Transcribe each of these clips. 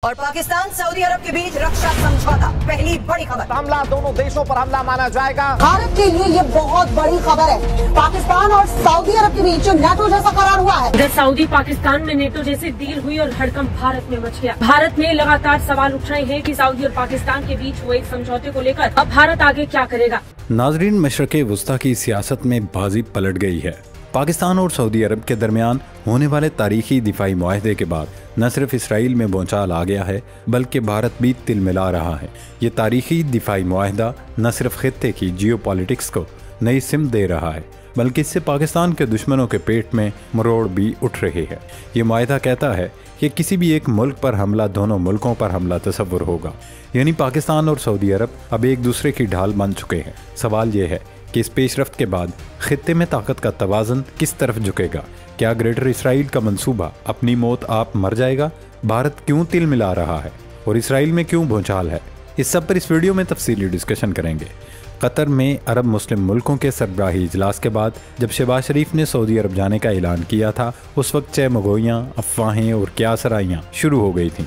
और पाकिस्तान सऊदी अरब के बीच रक्षा समझौता, पहली बड़ी खबर। हमला दोनों देशों पर हमला माना जाएगा। भारत के लिए ये बहुत बड़ी खबर है। पाकिस्तान और सऊदी अरब के बीच नेटो जैसा करार हुआ है। इधर सऊदी पाकिस्तान में नेटो जैसी डील हुई और हड़कंप भारत में मच गया। भारत ने लगातार सवाल उठ रहे हैं कि सऊदी और पाकिस्तान के बीच हुए समझौते को लेकर अब भारत आगे क्या करेगा। नाजरीन, मशरक़े वुस्ता की सियासत में बाजी पलट गई है। पाकिस्तान और सऊदी अरब के दरमियान होने वाले तारीखी दिफाई मुआहदे के बाद न सिर्फ इसराइल में भूचाल आ गया है, बल्कि भारत भी तिलमिला रहा है। ये तारीखी दिफाई मुआहदा न सिर्फ खित्ते की जियोपॉलिटिक्स को नई सिमत दे रहा है, बल्कि इससे पाकिस्तान के दुश्मनों के पेट में मरोड़ भी उठ रही है। ये मुआहदा कहता है कि किसी भी एक मुल्क पर हमला दोनों मुल्कों पर हमला तस्वुर होगा, यानी पाकिस्तान और सऊदी अरब अब एक दूसरे की ढाल बन चुके हैं। सवाल ये है कि इस पेशरफ्त के बाद खित्ते में ताकत का तवाज़न किस तरफ झुकेगा? क्या ग्रेटर इसराइल का मंसूबा अपनी मौत आप मर जाएगा? भारत क्यों तिल मिला रहा है और इसराइल में क्यों भूचाल है? इस सब पर इस वीडियो में तफसीली डिस्कशन करेंगे। कतर में अरब मुस्लिम मुल्कों के सरबराही इजलास के बाद जब शहबाज शरीफ ने सऊदी अरब जाने का ऐलान किया था, उस वक्त चहमगोइयाँ, अफवाहें और क्या सराइयाँ शुरू हो गई थीं।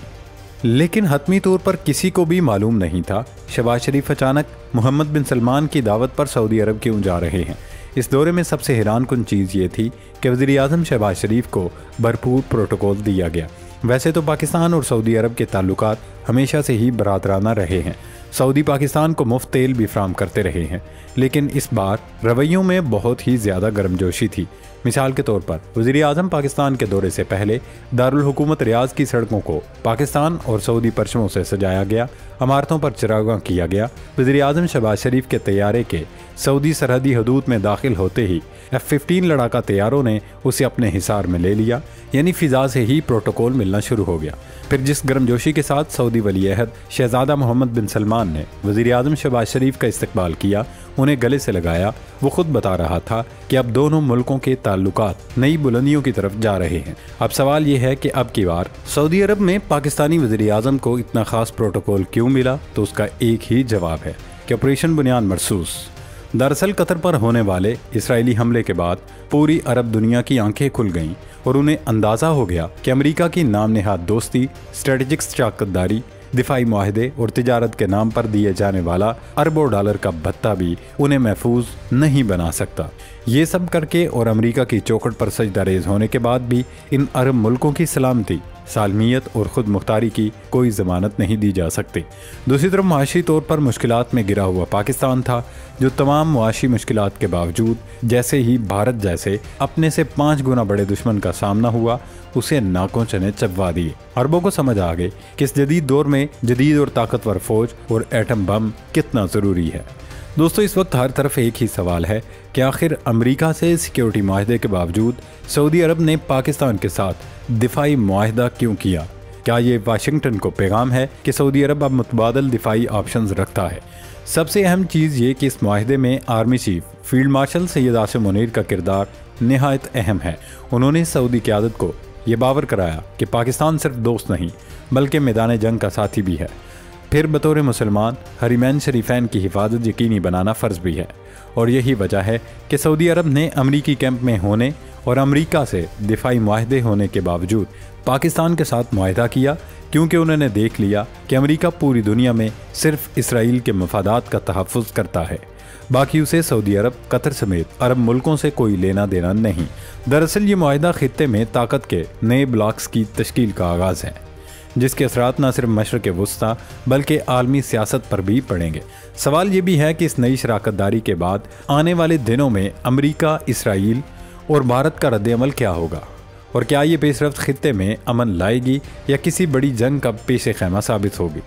लेकिन हतमी तौर पर किसी को भी मालूम नहीं था शहबाज शरीफ अचानक मोहम्मद बिन सलमान की दावत पर सऊदी अरब क्यों जा रहे हैं। इस दौरे में सबसे हैरानकुन चीज़ ये थी कि वज़ीर-ए-आज़म शहबाज शरीफ को भरपूर प्रोटोकॉल दिया गया। वैसे तो पाकिस्तान और सऊदी अरब के ताल्लुकात हमेशा से ही बरादराना रहे हैं। सऊदी पाकिस्तान को मुफ्त तेल भी फराहम करते रहे हैं, लेकिन इस बार रवैयों में बहुत ही ज़्यादा गर्मजोशी थी। मिसाल के तौर पर वज़ीर-ए-आज़म पाकिस्तान के दौरे से पहले दारुल हुकूमत रियाज की सड़कों को पाकिस्तान और सऊदी परचमों से सजाया गया, इमारतों पर चिरागा किया गया। वज़ीर-ए-आज़म शहबाज शरीफ के तैयारे के सऊदी सरहदी हदूद में दाखिल होते ही F-15 लड़ाका तैयारों ने उसे अपने हिसार में ले लिया, यानी फ़िज़ा से ही प्रोटोकॉल मिलना शुरू हो गया। फिर जिस गर्मजोशी के साथ सऊदी वली-ए-अहद शहजादा मोहम्मद बिन सलमान ने वज़ीर-ए-आज़म शहबाज शरीफ का इस्तकबाल किया, उन्हें गले से लगाया, वो खुद बता रहा था कि अब दोनों मुल्कों के ताल्लुकात नई बुलंदियों की तरफ जा रहे हैं। अब सवाल ये है कि अब की बार सऊदी अरब में पाकिस्तानी वज़ीर-ए-आज़म को इतना ख़ास प्रोटोकॉल क्यों मिला? तो उसका एक ही जवाब है कि ऑपरेशन बुनियाद मरसूस। दरअसल कतर पर होने वाले इसराइली हमले के बाद पूरी अरब दुनिया की आंखें खुल गईं और उन्हें अंदाज़ा हो गया कि अमेरिका की नाम नेहाद दोस्ती, स्ट्रेटेजिक शराकतदारी, दिफाई मुआहदे और तिजारत के नाम पर दिए जाने वाला अरबों डॉलर का भत्ता भी उन्हें महफूज नहीं बना सकता। ये सब करके और अमेरिका की चौखट पर सजदारेज होने के बाद भी इन अरब मुल्कों की सलामती, सालमियत और ख़ुद मुख्तारी की कोई ज़मानत नहीं दी जा सकती। दूसरी तरफ मुआशी तौर पर मुश्किलात में गिरा हुआ पाकिस्तान था, जो तमाम मुआशी मुश्किलात के बावजूद जैसे ही भारत जैसे अपने से 5 गुना बड़े दुश्मन का सामना हुआ, उसे नाकों चने चबवा दिए। अरबों को समझ आ गई कि इस जदीद दौर में जदीद और ताकतवर फौज और एटम बम कितना ज़रूरी है। दोस्तों, इस वक्त हर तरफ एक ही सवाल है कि आखिर अमेरिका से सिक्योरिटी मुआहदे के बावजूद सऊदी अरब ने पाकिस्तान के साथ दिफाई मुआहदा क्यों किया? क्या ये वाशिंगटन को पैगाम है कि सऊदी अरब अब मुतबादल दिफाई ऑप्शंस रखता है? सबसे अहम चीज़ ये कि इस मुआहदे में army chief field marshal Syed Asim Munir का किरदार नहायत अहम है। उन्होंने सऊदी क़यादत को ये बावर कराया कि पाकिस्तान सिर्फ दोस्त नहीं बल्कि मैदान जंग का साथी भी है। फिर बतौर मुसलमान हरीमैन शरीफैन की हिफाजत यकीनी बनाना फ़र्ज़ भी है, और यही वजह है कि सऊदी अरब ने अमरीकी कैंप में होने और अमरीका से दिफाई मुआहदे होने के बावजूद पाकिस्तान के साथ मुआहदा किया, क्योंकि उन्होंने देख लिया कि अमरीका पूरी दुनिया में सिर्फ इसराइल के मफादात का तहफ़्फ़ुज़ करता है, बाकी उसे सऊदी अरब, कतर समेत अरब मुल्कों से कोई लेना देना नहीं। दरअसल ये मुआहदा खित्ते में ताकत के नए ब्लॉक्स की तश्कील का आगाज़ है, जिसके असरात न सिर्फ मशरक़ वुस्ता बल्कि आलमी सियासत पर भी पड़ेंगे। सवाल ये भी है कि इस नई शराकतदारी के बाद आने वाले दिनों में अमरीका, इसराइल और भारत का रद्द-ए-अमल क्या होगा, और क्या ये पेशरफ्त खित्ते में अमन लाएगी या किसी बड़ी जंग का पेश खैमा साबित होगी?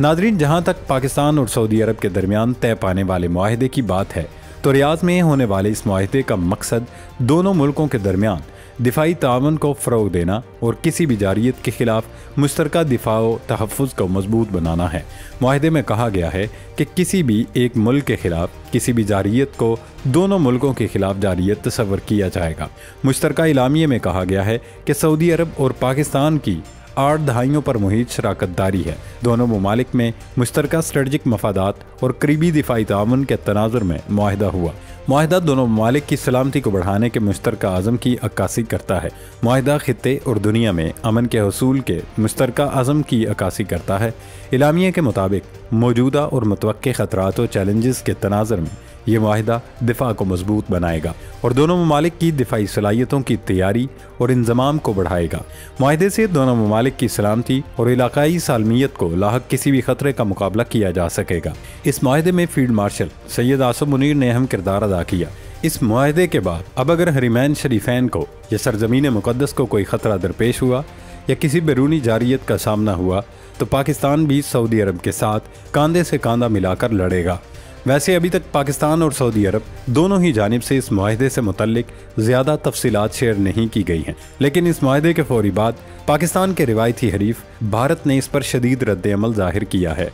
नाजरीन, जहाँ तक पाकिस्तान और सऊदी अरब के दरमियान तय पाने वाले मुआहदे की बात है, तो रियाज़ में होने वाले इस मुआहदे का मकसद दोनों मुल्कों के दरमियान दिफाई तावन को फ़रोग़ देना और किसी भी जारियत के ख़िलाफ़ मुश्तरका दिफा व तहफ़्फ़ुज़ को मजबूत बनाना है। मुआहदे में कहा गया है कि किसी भी एक मुल्क के ख़िलाफ़ किसी भी जारियत को दोनों मुल्कों के ख़िलाफ़ जारियत तस्वर किया जाएगा। मुश्तरका इलामिये में कहा गया है कि सऊदी अरब और पाकिस्तान की 8 दहाइयों पर मुहित शराकतदारी है। दोनों ममालिक में मुश्तरका स्ट्रेटजिक मफादात और करीबी दिफाई ताउन के तनाजुर में मुआहिदा हुआ। मुआहिदा दोनों ममालिक की सलामती को बढ़ाने के मुश्तरका आज़म की अक्कासी करता है। मुआहिदा खित्ते और दुनिया में अमन के हसूल के मुश्तरका आज़म की अक्कासी करता है। इलामिया के मुताबिक मौजूदा और मुतवक्के ख़तरात और चैलेंजेस के तनाज़ुर में ये मुआहिदा दिफा को मजबूत बनाएगा और दोनों ममालिक की दिफाई सलाहियतों की तैयारी और इंजमाम को बढ़ाएगा। मुआहिदे से दोनों ममालिक की सलामती और इलाकाई सालमियत को लाहक किसी भी खतरे का मुकाबला किया जा सकेगा। इस मुआहिदे में फील्ड मार्शल सैयद आसिम मुनीर ने अहम किरदार अदा किया। इस मुआहिदे के बाद अब अगर हरीमैन शरीफैन को या सरजमीन मुक़द्दस को कोई ख़तरा दरपेश हुआ या किसी बैरूनी जारियत का सामना हुआ तो पाकिस्तान भी सऊदी अरब के साथ कंधे से कंधा मिलाकर लड़ेगा। वैसे अभी तक पाकिस्तान और सऊदी अरब दोनों ही जानिब से इस मुआहिदे से मुतल्लिक ज़्यादा तफसीलात शेयर नहीं की गई हैं, लेकिन इस मुआहिदे के फौरी बाद पाकिस्तान के रिवायती हरीफ भारत ने इस पर शदीद रद्द अमल जाहिर किया है,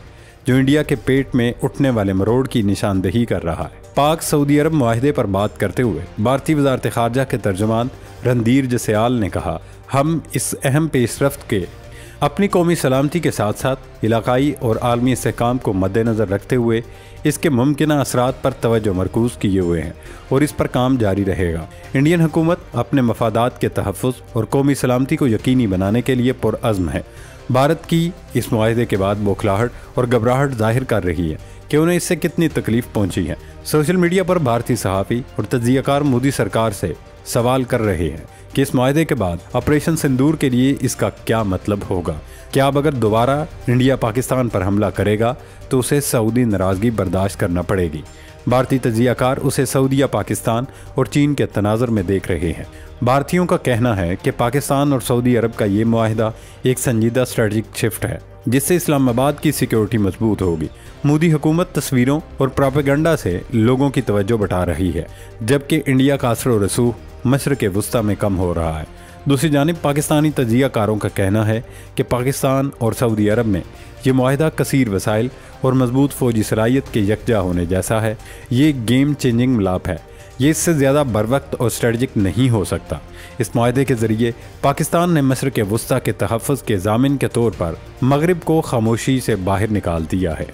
जो इंडिया के पेट में उठने वाले मरोड़ की निशानदही कर रहा है। पाक सऊदी अरब मुआहिदे पर बात करते हुए भारतीय वज़ारत ख़ारजा के तर्जुमान रणधीर जसयाल ने कहा, हम इस अहम पेशरफ्त के अपनी कौमी सलामती के साथ साथ इलाकाई और आलमी इस्तेहकाम को मद्देनज़र रखते हुए इसके मुमकिन असरात पर तवज्जो मरकूज़ किए हुए हैं और इस पर काम जारी रहेगा। इंडियन हुकूमत अपने मफादात के तहफ़्फ़ुज़ और कौमी सलामती को यकीनी बनाने के लिए पुरअज़्म है। भारत की इस मुआहिदे के बाद बौखलाहट और घबराहट जाहिर कर रही है कि उन्हें इससे कितनी तकलीफ़ पहुँची है। सोशल मीडिया पर भारतीय सहाफ़ी और तज्ज़ियाकार मोदी सरकार से सवाल कर रहे हैं कि इस मुआहिदे के बाद ऑपरेशन सिंदूर के लिए इसका क्या मतलब होगा। क्या अब अगर दोबारा इंडिया पाकिस्तान पर हमला करेगा तो उसे सऊदी नाराज़गी बर्दाश्त करना पड़ेगी। भारतीय तज्ज़ियाकार उसे सऊदीया, पाकिस्तान और चीन के तनाज़ुर में देख रहे हैं। भारतीयों का कहना है कि पाकिस्तान और सऊदी अरब का ये मुआहिदा एक संजीदा स्ट्रेटजिक शिफ्ट है जिससे इस्लामाबाद की सिक्योरिटी मजबूत होगी। मोदी हुकूमत तस्वीरों और प्रोपेगेंडा से लोगों की तवज्जो बटा रही है, जबकि इंडिया का असर और रसूख मशरिक़ वुस्ता में कम हो रहा है। दूसरी जानिब पाकिस्तानी तज्ज़ियाकारों का कहना है कि पाकिस्तान और सऊदी अरब में ये मुआहिदा कसीर वसाइल और मजबूत फ़ौजी सलाहियत के यकजा होने जैसा है। ये गेम चेंजिंग मिलाप है, ये इससे ज़्यादा बरवक्त और स्ट्रेटजिक नहीं हो सकता। इस मुआहिदे के ज़रिए पाकिस्तान ने मशरिक़ वुस्ता के तहफ़्फ़ुज़ के ज़ामिन के तौर पर मगरिब को खामोशी से बाहर निकाल दिया है।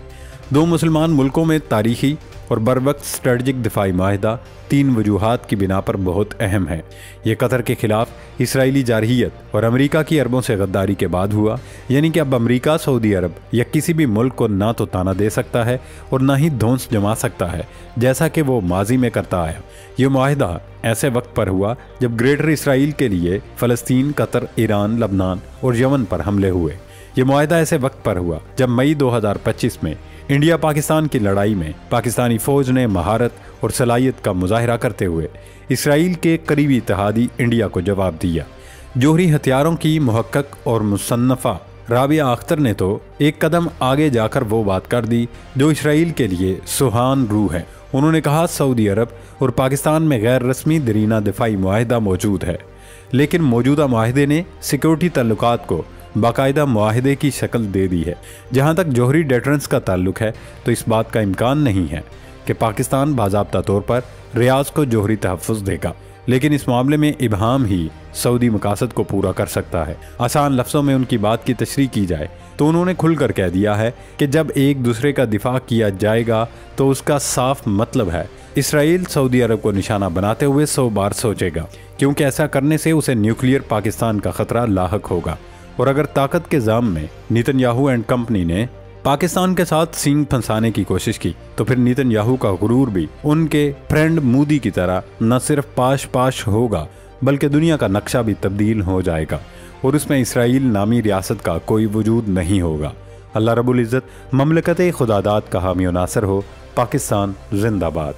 दो मुसलमान मुल्कों में तारीख़ी और बरवक्त स्ट्रेटजिक दिफाई मुआहिदा 3 वजूहात की बिना पर बहुत अहम है। ये कतर के खिलाफ इसराइली जारहियत और अमेरिका की अरबों से गद्दारी के बाद हुआ, यानी कि अब अमेरिका सऊदी अरब या किसी भी मुल्क को ना तो ताना दे सकता है और ना ही धौंस जमा सकता है, जैसा कि वो माजी में करता आया। ये मुआहिदा ऐसे वक्त पर हुआ जब ग्रेटर इसराइल के लिए फ़लस्तीन, कतर, ईरान, लबनान और यमन पर हमले हुए। ये मुआहिदा ऐसे वक्त पर हुआ जब मई 2025 में इंडिया पाकिस्तान की लड़ाई में पाकिस्तानी फ़ौज ने महारत और सलाहियत का मुजाहिरा करते हुए इसराइल के करीबी इत्तेहादी इंडिया को जवाब दिया। जोहरी हथियारों की मुहक्कक और मुसन्नफ़ा राबिया अख्तर ने तो एक कदम आगे जाकर वो बात कर दी जो इसराइल के लिए सुहान रूह है। उन्होंने कहा, सऊदी अरब और पाकिस्तान में गैर रस्मी दरीना दिफाई मुआहिदा मौजूद है, लेकिन मौजूदा मुआहिदे ने सिक्योरिटी तल्लुकात को बाकायदा मुआहिदे की शक्ल दे दी है। जहाँ तक जोहरी डेटरेंस का ताल्लुक है तो इस बात का इम्कान नहीं है कि पाकिस्तान बाज़ाब्ता तौर पर रियाज को जोहरी तहफ़्फ़ुज़ देगा, लेकिन इस मामले में इबहाम ही सऊदी मकासद को पूरा कर सकता है। आसान लफ्ज़ों में उनकी बात की तशरीह की जाए तो उन्होंने खुलकर कह दिया है कि जब एक दूसरे का दिफा किया जाएगा तो उसका साफ मतलब है इसराइल सऊदी अरब को निशाना बनाते हुए 100 बार सोचेगा, क्योंकि ऐसा करने से उसे न्यूक्लियर पाकिस्तान का ख़तरा लाहक होगा। और अगर ताकत के जाम में नेतन्याहू एंड कंपनी ने पाकिस्तान के साथ सींग फंसाने की कोशिश की तो फिर नेतन्याहू का गुरूर भी उनके फ्रेंड मोदी की तरह न सिर्फ पाश पाश होगा बल्कि दुनिया का नक्शा भी तब्दील हो जाएगा और उसमें इसराइल नामी रियासत का कोई वजूद नहीं होगा। अल्लाह रब्बुल इज़्ज़त ममलकत खुदादाद का हामी और नासर हो। पाकिस्तान जिंदाबाद।